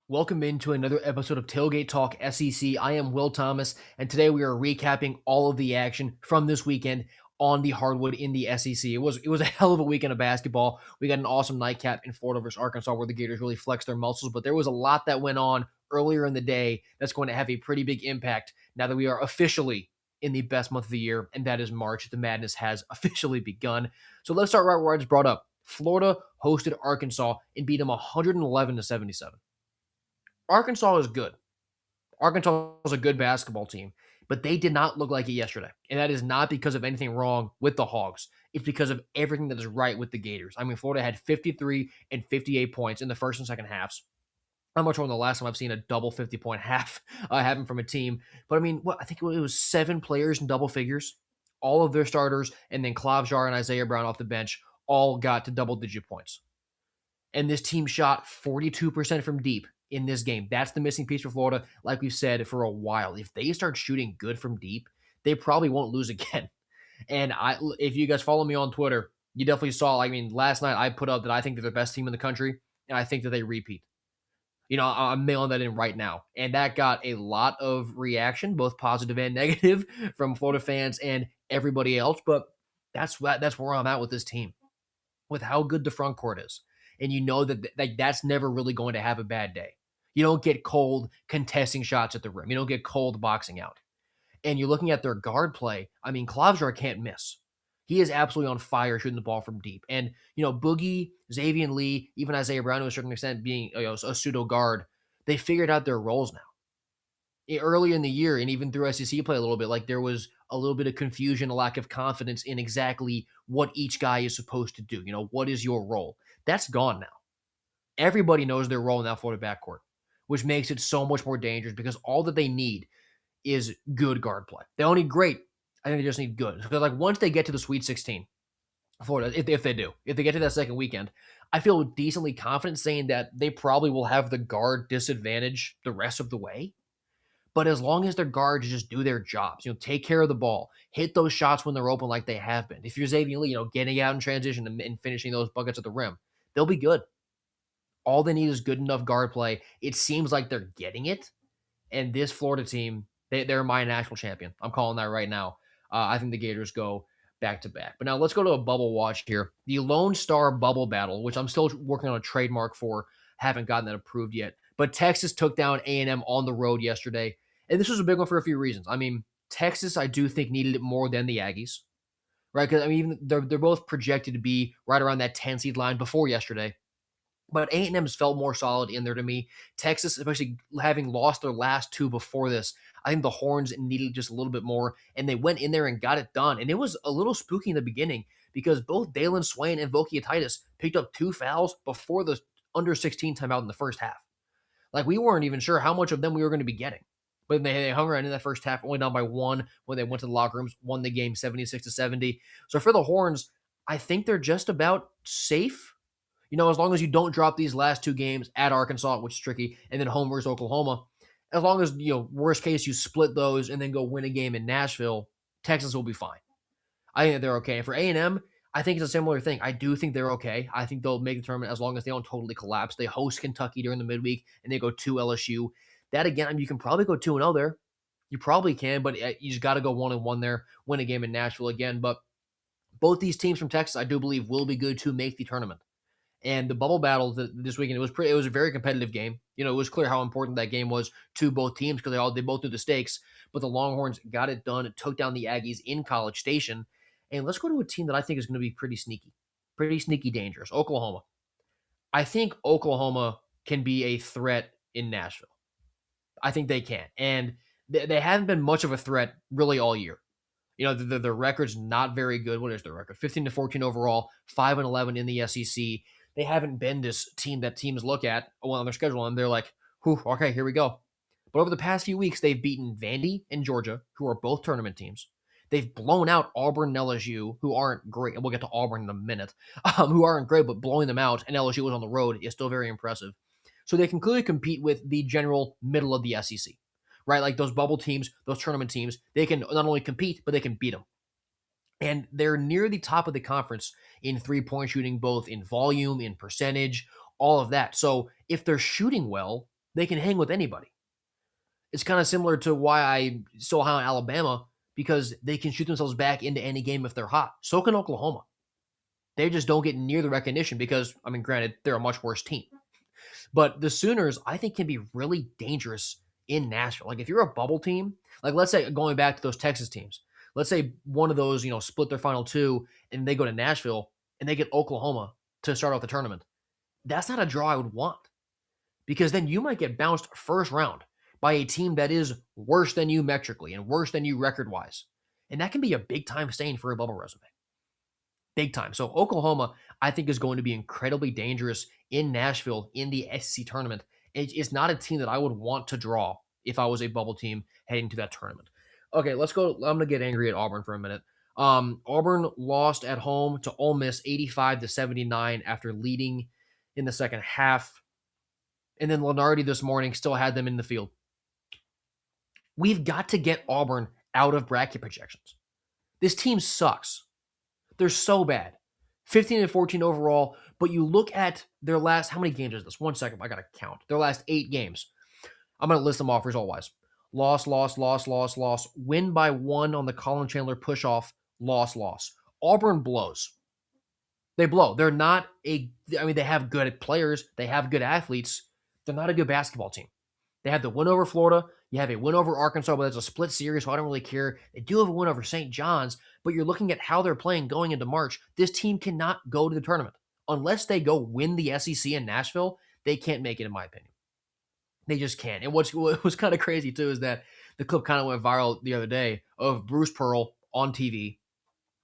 Welcome into another episode of Tailgate Talk SEC. I am Will Thomas, and today we are recapping all of the action from this weekend on the hardwood in the SEC. It was a hell of a weekend of basketball. We got an awesome nightcap in Florida versus Arkansas where the Gators really flexed their muscles, but there was a lot that went on earlier in the day that's going to have a pretty big impact now that we are officially in the best month of the year, and that is March. The madness has officially begun. So let's start right where I just brought up. Florida hosted Arkansas and beat them 111-77. Arkansas is good. Arkansas is a good basketball team, but they did not look like it yesterday. And that is not because of anything wrong with the Hogs. It's because of everything that is right with the Gators. I mean, Florida had 53 and 58 points in the first and second halves. Not much more than the last time I've seen a double 50-point half happen from a team. But I mean, I think it was 7 players in double figures. All of their starters, and then Klavjar and Isaiah Brown off the bench all got to double-digit points. And this team shot 42% from deep in this game. That's the missing piece for Florida, like we've said for a while. If they start shooting good from deep, they probably won't lose again. And if you guys follow me on Twitter, you definitely saw, I mean, last night I put up that I think they're the best team in the country, and I think that they repeat. You know, I'm mailing that in right now. And that got a lot of reaction, both positive and negative, from Florida fans and everybody else. But that's where I'm at with this team, with how good the front court is. And you know that's never really going to have a bad day. You don't get cold contesting shots at the rim. You don't get cold boxing out. And you're looking at their guard play. I mean, Klavjar can't miss. He is absolutely on fire shooting the ball from deep. And, Boogie, Xavier Lee, even Isaiah Brown to a certain extent being a pseudo guard, they figured out their roles now. Early in the year and even through SEC play a little bit, like there was a little bit of confusion, a lack of confidence in exactly what each guy is supposed to do. What is your role? That's gone now. Everybody knows their role in that Florida backcourt, which makes it so much more dangerous because all that they need is good guard play. They don't need great. I think they just need good. Because once they get to the Sweet 16, Florida, if they get to that second weekend, I feel decently confident saying that they probably will have the guard disadvantage the rest of the way. But as long as their guards just do their jobs, take care of the ball, hit those shots when they're open like they have been. If you're Xavier Lee, getting out in transition and finishing those buckets at the rim, they'll be good. All they need is good enough guard play. It seems like they're getting it. And this Florida team, they're my national champion. I'm calling that right now. I think the Gators go back to back. But now let's go to a bubble watch here. The Lone Star Bubble Battle, which I'm still working on a trademark for, haven't gotten that approved yet. But Texas took down A&M on the road yesterday. And this was a big one for a few reasons. I mean, Texas, I do think, needed it more than the Aggies, right? Because, I mean, even they're both projected to be right around that 10 seed line before yesterday. But A&M's felt more solid in there to me. Texas, especially having lost their last two before this, I think the Horns needed just a little bit more, and they went in there and got it done. And it was a little spooky in the beginning because both Dalen Swain and Vokia Titus picked up 2 fouls before the under 16 timeout in the first half. We weren't even sure how much of them we were going to be getting. But they hung around in that first half, only down by 1 when they went to the locker rooms, won the game 76-70. So for the Horns, I think they're just about safe. As long as you don't drop these last 2 games at Arkansas, which is tricky, and then home versus Oklahoma, as long as, worst case, you split those and then go win a game in Nashville, Texas will be fine. I think they're okay. And for A&M, I think it's a similar thing. I do think they're okay. I think they'll make the tournament as long as they don't totally collapse. They host Kentucky during the midweek, and they go to LSU. That, again, I mean, you can probably go 2-0 there. You probably can, but you just got to go 1-1 there, win a game in Nashville again. But both these teams from Texas, I do believe, will be good to make the tournament. And the bubble battle this weekend, it was a very competitive game. It was clear how important that game was to both teams because they both knew the stakes. But the Longhorns got it done. It took down the Aggies in College Station. And let's go to a team that I think is going to be pretty sneaky dangerous. Oklahoma. I think Oklahoma can be a threat in Nashville. I think they can. And they haven't been much of a threat really all year. The record's not very good. What is their record? 15-14 overall, 5-11 in the SEC. They haven't been this team that teams look at on their schedule and they're like, whew, okay, here we go. But over the past few weeks, they've beaten Vandy and Georgia, who are both tournament teams. They've blown out Auburn and LSU, who aren't great, and we'll get to Auburn in a minute, who aren't great, but blowing them out, and LSU was on the road, is still very impressive. So they can clearly compete with the general middle of the SEC, right? Like those bubble teams, those tournament teams, they can not only compete, but they can beat them. And they're near the top of the conference in three-point shooting, both in volume, in percentage, all of that. So if they're shooting well, They can hang with anybody. It's kind of similar to why I so high on Alabama, because they can shoot themselves back into any game if they're hot. So can Oklahoma. They just don't get near the recognition because, I mean, granted, they're a much worse team. But the Sooners, I think, can be really dangerous in Nashville. Like if you're a bubble team, like let's say going back to those Texas teams, let's say one of those, split their final two and they go to Nashville and they get Oklahoma to start off the tournament. That's not a draw I would want, because then you might get bounced first round by a team that is worse than you metrically and worse than you record wise. And that can be a big time stain for a bubble resume. Big time. So Oklahoma, I think, is going to be incredibly dangerous in Nashville in the SEC tournament. It's not a team that I would want to draw if I was a bubble team heading to that tournament. Okay, let's go. I'm going to get angry at Auburn for a minute. Auburn lost at home to Ole Miss 85-79 after leading in the second half. And then Lenardi this morning still had them in the field. We've got to get Auburn out of bracket projections. This team sucks. They're so bad. 15-14 overall, but you look at their last, how many games is this? 1 second, I got to count. Their last 8 games. I'm going to list them off result-wise. Loss, loss, loss, loss, loss. Win by 1 on the Colin Chandler push-off. Loss, loss. Auburn blows. They blow. They're not they have good players. They have good athletes. They're not a good basketball team. They have the win over Florida. You have a win over Arkansas, but it's a split series, so I don't really care. They do have a win over St. John's, but you're looking at how they're playing going into March. This team cannot go to the tournament. Unless they go win the SEC in Nashville, they can't make it, in my opinion. They just can't. And what was kind of crazy, too, is that the clip kind of went viral the other day of Bruce Pearl on TV,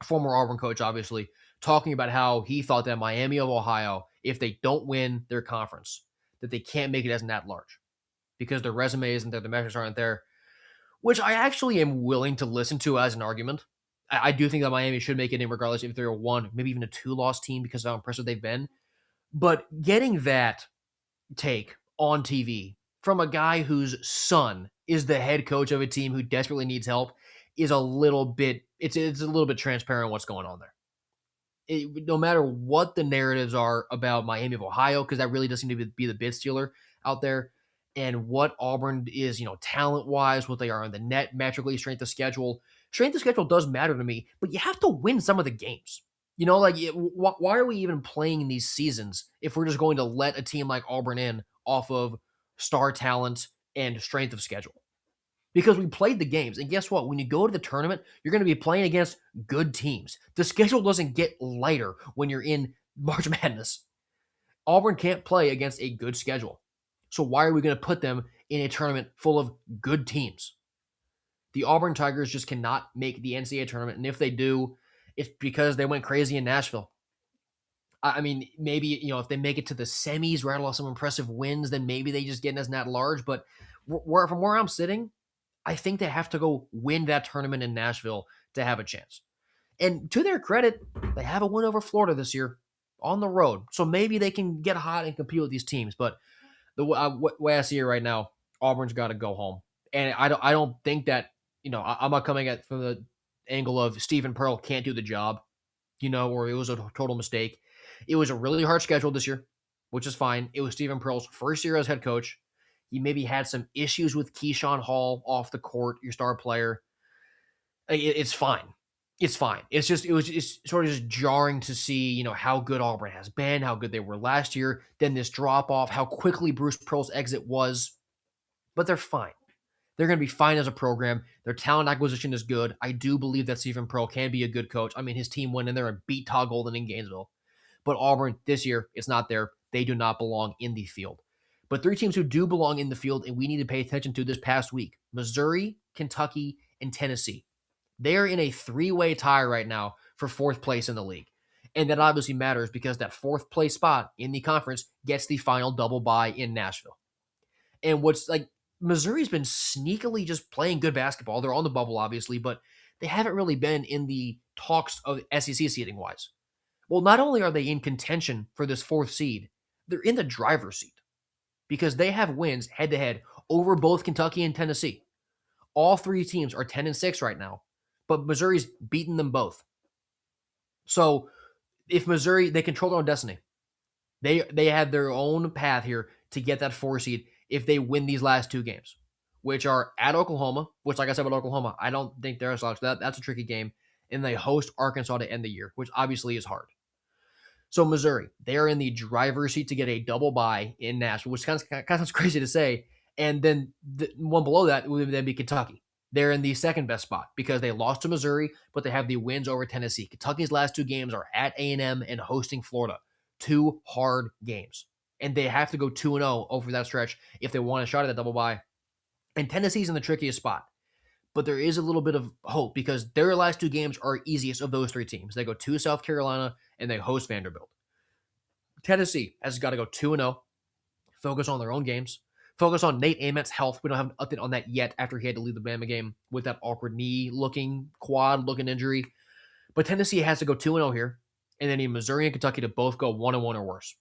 former Auburn coach, obviously, talking about how he thought that Miami of Ohio, if they don't win their conference, that they can't make it as an at-large because their resume isn't there, the measures aren't there, which I actually am willing to listen to as an argument. I do think that Miami should make it in regardless if they're a 1, maybe even a 2-loss team because of how impressive they've been. But getting that take on TV from a guy whose son is the head coach of a team who desperately needs help is a little bit, it's a little bit transparent what's going on there. No matter what the narratives are about Miami of Ohio, because that really does seem to be the bid stealer out there, and what Auburn is, talent-wise, what they are on the net, metrically, strength of schedule. Strength of schedule does matter to me, but you have to win some of the games. Why are we even playing these seasons if we're just going to let a team like Auburn in off of star talent and strength of schedule? Because we played the games. And guess what? When you go to the tournament, you're going to be playing against good teams. The schedule doesn't get lighter when you're in March Madness. Auburn can't play against a good schedule. So why are we going to put them in a tournament full of good teams? The Auburn Tigers just cannot make the NCAA tournament. And if they do, it's because they went crazy in Nashville. I mean, maybe, if they make it to the semis, rattle off some impressive wins, then maybe they just get in as an at-large. But from where I'm sitting, I think they have to go win that tournament in Nashville to have a chance. And to their credit, they have a win over Florida this year on the road. So maybe they can get hot and compete with these teams. But the way I see it right now, Auburn's got to go home. And I don't think that, I'm not coming at from the angle of Stephen Pearl can't do the job, or it was a total mistake. It was a really hard schedule this year, which is fine. It was Stephen Pearl's first year as head coach. He maybe had some issues with Keyshawn Hall off the court, your star player. It's fine. It's fine. It's sort of just jarring to see, how good Auburn has been, how good they were last year, then this drop off, how quickly Bruce Pearl's exit was. But they're fine. They're going to be fine as a program. Their talent acquisition is good. I do believe that Stephen Pearl can be a good coach. I mean, his team went in there and beat Todd Golden in Gainesville. But Auburn this year, it's not there. They do not belong in the field. But 3 teams who do belong in the field and we need to pay attention to this past week: Missouri, Kentucky, and Tennessee. They are in a 3-way tie right now for 4th place in the league. And that obviously matters because that 4th place spot in the conference gets the final double bye in Nashville. And Missouri's been sneakily just playing good basketball. They're on the bubble, obviously, but they haven't really been in the talks of SEC seeding wise. Well, not only are they in contention for this 4th seed, they're in the driver's seat because they have wins head-to-head over both Kentucky and Tennessee. All 3 teams are 10-6 right now, but Missouri's beaten them both. So if Missouri, they control their own destiny. They have their own path here to get that 4 seed. if they win these last two games, which are at Oklahoma, which, like I said, with Oklahoma, I don't think they're a slouch. That's a tricky game. And they host Arkansas to end the year, which obviously is hard. So Missouri, they are in the driver's seat to get a double bye in Nashville, which kind of sounds crazy to say. And then the one below that would then be Kentucky. They're in the second best spot because they lost to Missouri, but they have the wins over Tennessee. Kentucky's last two games are at A&M and hosting Florida. Two hard games. And they have to go 2-0 over that stretch if they want a shot at that double bye. And Tennessee's in the trickiest spot. But there is a little bit of hope because their last two games are easiest of those three teams. They go to South Carolina and they host Vanderbilt. Tennessee has got to go 2-0, focus on their own games, focus on Nate Amet's health. We don't have an update on that yet after he had to leave the Bama game with that awkward knee-looking, quad-looking injury. But Tennessee has to go 2-0 here, and then in Missouri and Kentucky to both go 1-1 or worse,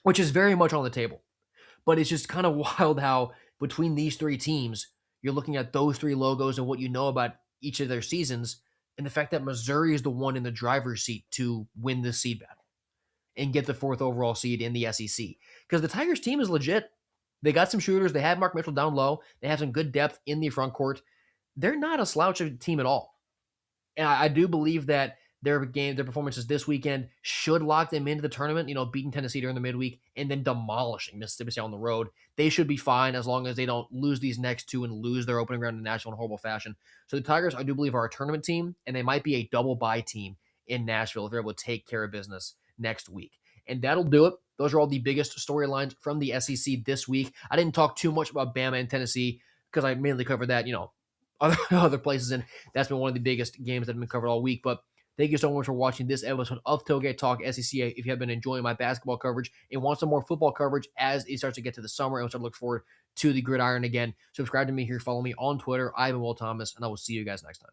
which is very much on the table. But it's just kind of wild how between these three teams, you're looking at those three logos and what you know about each of their seasons, and the fact that Missouri is the one in the driver's seat to win this seed battle and get the fourth overall seed in the SEC. Because the Tigers team is legit. They got some shooters. They have Mark Mitchell down low. They have some good depth in the front court. They're not a slouch of a team at all. And I do believe that their performances this weekend should lock them into the tournament, beating Tennessee during the midweek and then demolishing Mississippi State on the road. They should be fine as long as they don't lose these next two and lose their opening round in Nashville in horrible fashion. So the Tigers, I do believe, are a tournament team, and they might be a double bye team in Nashville if they're able to take care of business next week. And that'll do it. Those are all the biggest storylines from the SEC this week. I didn't talk too much about Bama and Tennessee because I mainly covered that, other places, and that's been one of the biggest games that have been covered all week. But thank you so much for watching this episode of Tailgate Talk SEC. If you have been enjoying my basketball coverage and want some more football coverage as it starts to get to the summer and start to look forward to the gridiron again, subscribe to me here. Follow me on Twitter. I'm Will Thomas, and I will see you guys next time.